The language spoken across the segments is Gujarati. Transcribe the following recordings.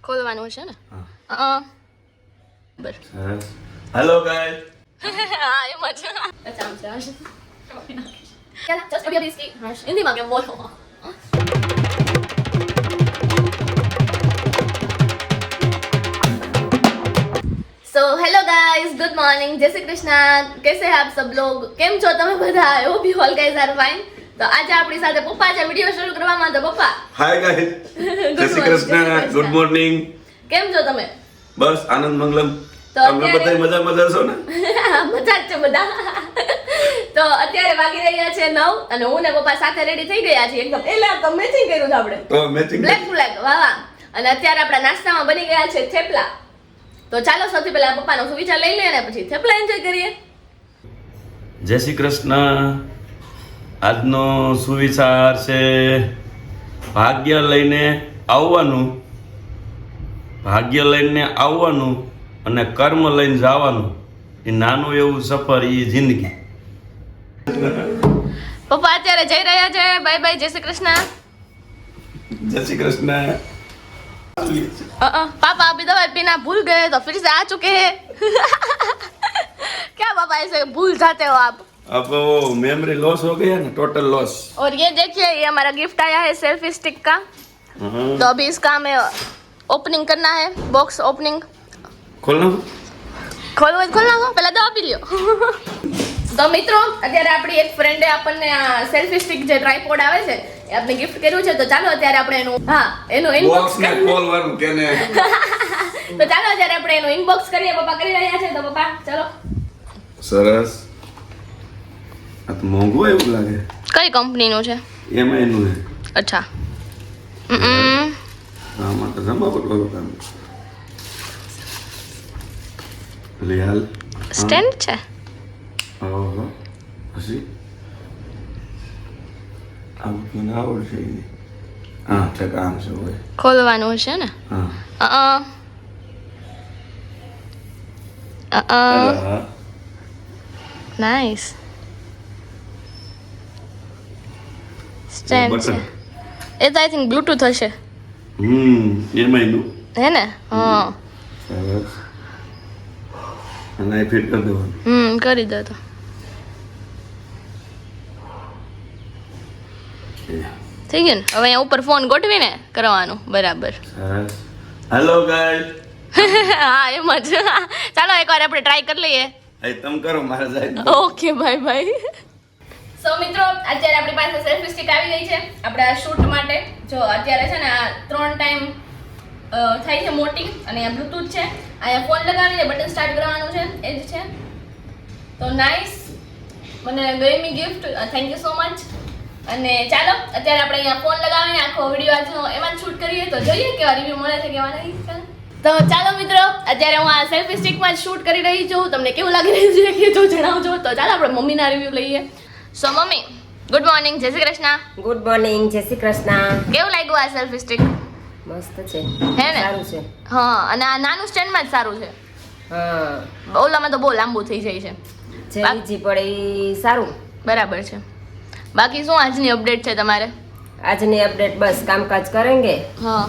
ખોલવાનું છે ને? બસ. Hello guys. હા એમ જ. અચ્છા આમ છે હર્ષ. ચાલ જસ્ટ અભી અભી હર્ષ હિન્દીમાં કેમ બોલો? So hello guys, good morning, जय श्री कृष्णा. कैसे हैं आप सब लोग? કેમ છો તમે બધા? I hope you all guys are fine. તો આજે આપણી સાથે પપ્પા છે વિડિયો શરૂ કરવામાં. તો પપ્પા હાય ગાઈસ. જય શ્રી કૃષ્ણ. Good morning. કેમ છો તમે? બસ આનંદ મંગલમ. તો તમે બધા મજા છો ને? મજા જ છે બધા. તો અત્યારે વાગી રહ્યા છે 9 અને હું ને પપ્પા સાથે રેડી થઈ ગયા છીએ એકદમ. એટલે તો મેચિંગ કર્યું છે આપણે. તો મેચિંગ બ્લેક વાહ વાહ. અને અત્યારે આપણા નાસ્તામાં બની ગયા છે થેપલા. તો ચાલો સૌથી પહેલા પપ્પાનો સુવિચાર લઈ લઈએ અને પછી થેપલા એન્જોય કરીએ. જય શ્રી કૃષ્ણ. આજનો સુવિચાર છે ભાગ્ય લઈને આવવાનું, ભાગ્ય લઈને આવવાનું અને કર્મ લઈને જવાનું. એ નાનું એવું સફર એ જિંદગી. પપ્પા અત્યારે જઈ રહ્યા છે. બાય બાય, જય શ્રી કૃષ્ણ. જય શ્રી કૃષ્ણ. पापा अभी दवाई पीना भूल गए तो फिर से आ चुके हैं. क्या पापा ऐसे भूल जाते हो आप? अब वो मेमोरी लॉस हो गया ना, टोटल लॉस. और ये देखिए ये हमारा गिफ्ट आया है सेल्फी स्टिक का. तो अभी इसका हमें ओपनिंग करना है. बॉक्स ओपनिंग खोलना खोलना પહેલા દવા પી લ્યો. તો મિત્રો અત્યારે આપણી એક ફ્રેન્ડે આપણને આ સેલ્ફી સ્ટિક જે ટ્રાયપોડ આવે છે એ આપણે ગિફ્ટ કર્યું છે. તો ચાલો અત્યારે આપણે એનું ઇનબોક્સ ને ખોલવાનું કેને. તો ચાલો અત્યારે આપણે એનું ઇનબોક્સ કરીએ. પપ્પા કરી રહ્યા છે. તો પપ્પા ચાલો. સરસ. આ તો મોંઘું એવું લાગે. કઈ કંપનીનું છે? એમાં એનું છે. અચ્છા. આમાં તો જમા પકડો કામ. લે હાલ. સ્ટેન્ડ છે. ઓહો. હસી. આવું મને આવડશે ઈ. હા છે કામ છે હોય. ખોલવાનું છે ને? હા. નાઈસ. સ્ટેન્ડ છે. એ તો આઈ થિંક બ્લૂટૂથ હશે. એમાં એનું. હે ને? હા. સરસ. અને ફિટ કરી દેવાનું. કરી દો તો. થઈ ગયું ને? હવે અહીંયા ઉપર ફોન ગોઠવીને કરવાનું. બરાબર. સરસ. Hello guys. હા એમ જ. ચાલો એકવાર આપણે ટ્રાય કરી લઈએ. તમે કરો મારે જાય. Okay bye bye. સો મિત્રો અત્યારે આપણી પાસે સેલ્ફી સ્ટિક આવી ગઈ છે આપણા શૂટ માટે. જો અત્યારે છે ને આ 3 ટાઈમ થાય છે મોટી અને આ બ્લૂટૂથ છે. અહીંયા ફોન લગાવીને બટન સ્ટાર્ટ કરવાનું છે એ જ છે. તો નાઈસ. મને ગમી gift. Thank you so much. અને ચાલો અત્યારે આપણે અહીંયા ફોન લગાવીને આખો વિડીયો આજનો એમાં શૂટ કરીએ. તો જોઈએ કેવા રિવ્યુ મળે છે કેવા નહીં. તો ચાલો મિત્રો અત્યારે હું આ સેલ્ફી સ્ટિકમાં શૂટ કરી રહી છું. તમને કેવું લાગી રહ્યું છે કે જો જણાવજો. તો ચાલો આપણે મમ્મીના રિવ્યુ લઈએ. સો મમ્મી ગુડ મોર્નિંગ, જય શ્રી કૃષ્ણ. ગુડ મોર્નિંગ, જય શ્રી કૃષ્ણ. કેવું લાગ્યું આ સેલ્ફી સ્ટિક? મસ્ત છે. હે ને? સારું છે. હા અને આ નાનું સ્ટેન્ડમાં જ સારું છે. હા ઓલામાં તો બહુ લાંબુ થઈ જાય છે. જેવી પડે ઈ સારું. બરાબર છે. બાકી શું આજની અપડેટ છે તમારે? આજની અપડેટ બસ કામકાજ કરેંગે. હા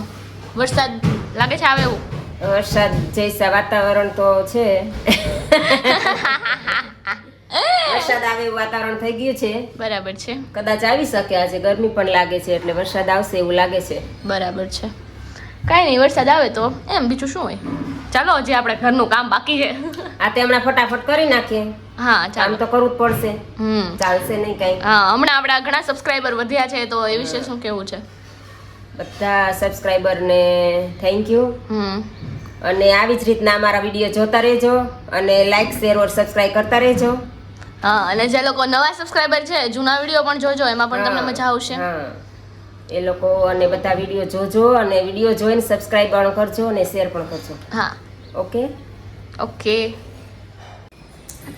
વરસાદ લાગે છે આવે એવું? વરસાદ જૈસા વાતાવરણ તો છે. વરસાદ આવે એવું વાતાવરણ થઈ ગયું છે. બરાબર છે. કદાચ આવી શકે. આજે ગરમી પણ લાગે છે એટલે વરસાદ આવશે એવું લાગે છે. બરાબર છે. કાંઈ નહીં વરસાદ આવે તો એમ બીજું શું હોય. ચાલો હજી આપણે ઘરનું કામ બાકી છે. આ તે હમણાં ફટાફટ કરી નાખીએ. હા ચાલો કામ તો કરવું જ પડશે. ચાલશે નહીં કઈ. હા હમણાં આપણા ઘણા સબસ્ક્રાઇબર વધ્યા છે તો એ વિશે શું કેવું છે? બધા સબસ્ક્રાઇબરને થેન્ક યુ. અને આવી જ રીતના અમારા વિડીયો જોતા રહેજો અને લાઈક શેર ઓર સબસ્ક્રાઇબ કરતા રહેજો. હા અને જે લોકો નવા સબસ્ક્રાઇબર છે જૂના વિડીયો પણ જોજો. એમાં પણ તમને મજા આવશે. હા એ લોકો અને બધા વિડીયો જોજો અને વિડીયો જોઈને સબસ્ક્રાઇબ પણ કરજો અને શેર પણ કરજો. હા ઓકે ઓકે.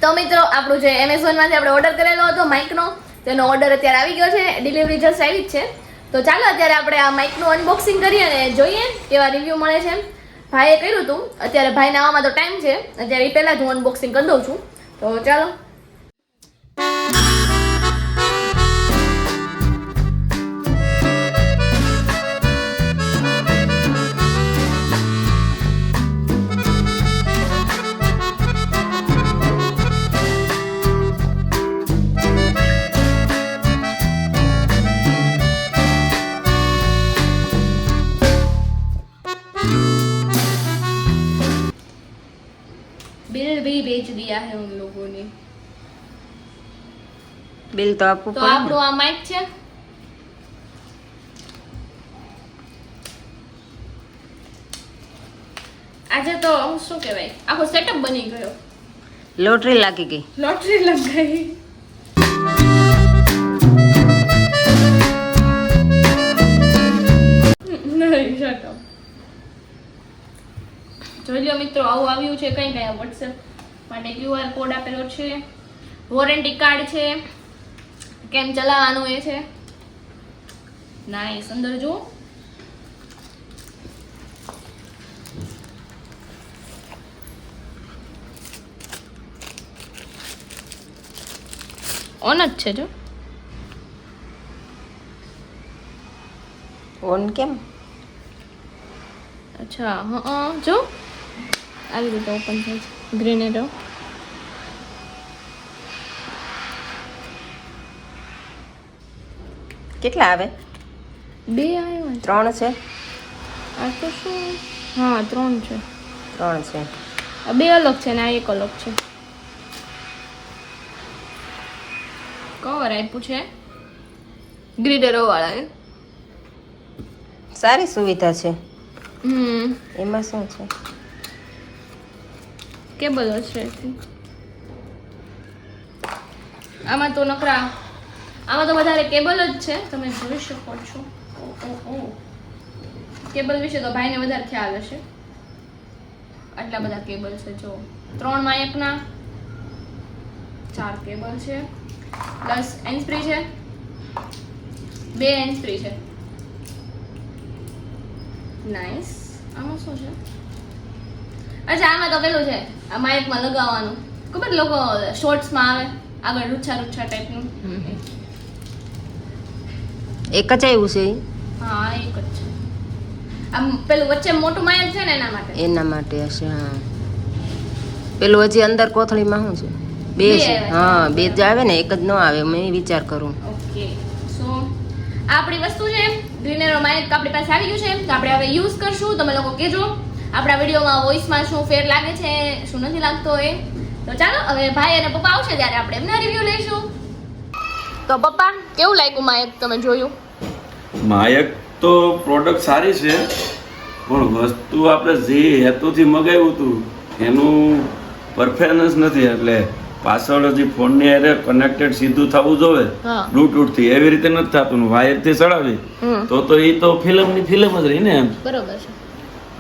તો મિત્રો આપણું જે એમેઝોનમાંથી આપણે ઓર્ડર કરેલો હતો માઇકનો તેનો ઓર્ડર અત્યારે આવી ગયો છે. ડિલિવરી જસ્ટ આવી જ છે. તો ચાલો અત્યારે આપણે આ માઇકનું અનબોક્સિંગ કરીએ અને જોઈએ કેવા રિવ્યૂ મળે છે. ભાઈએ કર્યું હતું. અત્યારે ભાઈને આવવામાં તો ટાઈમ છે. અત્યારે એ પહેલાં જ હું અનબોક્સિંગ કરી દઉં છું. તો ચાલો. बिल भी भेज दिया है उन लोगों ने. બિલ તો આપવું તો પડે ને. આપણું આ માઇક છે. આજે તો શું કહેવાય આખો સેટઅપ બની ગયો. લોટરી લાગી ગઈ. લોટરી લગાઈ. નહીં શટ અપ. જોઈ લો મિત્રો, આવું આવ્યું છે કઈ કઈ WhatsApp માટે QR કોડ આપેલો છે, વોરંટી કાર્ડ છે, કેમ ચલાવવાનું એ છે. નાઈસ. અંદર જુઓ. ઓન જ છે જો. ઓન કેમ? અચ્છા હા જો આવી રીતે ઓપન થાય છે. Green arrow. કેટલા આવે? 2 આવ્યો છે. 3 છે. આ તો શું? હા 3 છે. 3 છે. આ 2 અલગ છે ને આ એક અલગ છે. કવર આપ્યું છે ગ્રીડરો વાળા. સારી સુવિધા છે. હમ એમાં શું છે? કેબલ હશે. આમાં તો નકરા આમાં તો વધારે કેબલ જ છે. તમે જોઈ શકો છો. કેબલ વિશે તો ભાઈને વધારે ખ્યાલ હશે. આટલા બધા કેબલ છે જો. 3 માયકના 4 કેબલ છે, પ્લસ હેન્ડ ફ્રી છે, 2 હેન્ડ ફ્રી છે. નાઈસ. આમાં શું છે? અચ્છા આમાં તો પેલું છે આ માઇકમાં લગાવવાનું. ખબર લોકો શોર્ટ્સમાં આવે આગળ રૂછા રૂછા ટાઈપનું. એક જ આવ્યું છે ઈ? હા એક જ છે. આમ પેલું વચ્ચે મોટું માઇક છે ને એના માટે. એના માટે હશે. હા પેલું હજી અંદર કોથળીમાં શું છે? 2 બે છે. આવે. હા 2 જ આવે ને, એક જ ન આવે. મેં વિચાર કરું. ઓકે સો આ આપણી વસ્તુ છે. ગ્રીનરો માઇક આપણી પાસે આવી ગયું છે તો આપણે હવે યુઝ કરશું. તમે લોકો કહેજો આપણા વિડીયોમાં વોઇસમાં શું ફેર લાગે છે, શું નથી લાગતો એ. તો ચાલો હવે ભાઈ અને પપ્પા આવશે ત્યારે આપણે એમના રિવ્યુ લઈશું. તો પપ્પા કેવું લાગ્યું માઇક તમે જોયું? માયક તો પ્રોડક્ટ સારી છે, પણ વસ્તુ આપણે જે હેતુથી મગાવ્યું હતું એનું પરફોર્મન્સ નથી. એટલે પાછળ જે ફોનની હારે કનેક્ટેડ સીધું થવું જોઈએ હા. બ્લૂટૂથ થી, એવી રીતે નથી થતું. વાયરથી ચડાવી તો એ તો ફિલ્મની ફિલ્મ જ રહી ને એમ. બરોબર છે.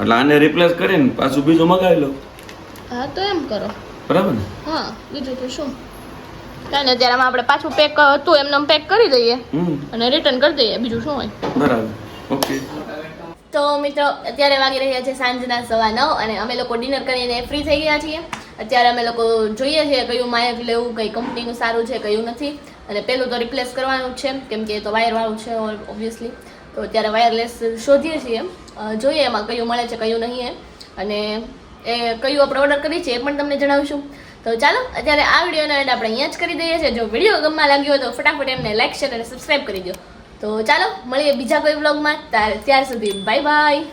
એટલે આને રિપ્લેસ કરીને પાછું બીજું મગાવી લો. હા તો એમ કરો. બરાબર ને? હા બીજું તો શું કાંઈ નહીં. અત્યારે આમાં આપણે પાછું પેક હતું એમને પેક કરી દઈએ અને રિટર્ન કરી દઈએ. બીજું શું હોય. બરાબર. ઓકે. તો મિત્રો અત્યારે વાગી રહ્યા છે સાંજના 9:15 અને અમે લોકો ડિનર કરીને ફ્રી થઈ ગયા છીએ. અત્યારે અમે લોકો જોઈએ છીએ કયું માયક લેવું, કઈ કંપનીનું સારું છે, કયું નથી. અને પેલું તો રિપ્લેસ કરવાનું જ છે કેમ કે એ તો વાયરવાળું છે ઓબ્વિયસલી. તો અત્યારે વાયરલેસ શોધીએ છીએ. જોઈએ એમાં કયું મળે છે કયું નહીં એમ. અને એ કયું આપણે ઓર્ડર કરીએ છીએ એ પણ તમને જણાવીશું. તો ચાલો અત્યારે આ વિડીયોનો એન્ડ આપણે અહીંયા જ કરી દઈએ છીએ. જો વિડીયો ગમવા લાગ્યો હોય તો ફટાફટ એમને લાઈક, શેર અને સબસ્ક્રાઈબ કરી દો. તો ચાલો મળીએ બીજા કોઈ વ્લોગમાં. ત્યાર સુધી બાય બાય.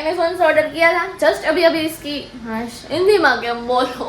एमेजोन से ऑर्डर किया था जस्ट अभी इसकी हाँ हिंदी में क्या बोलो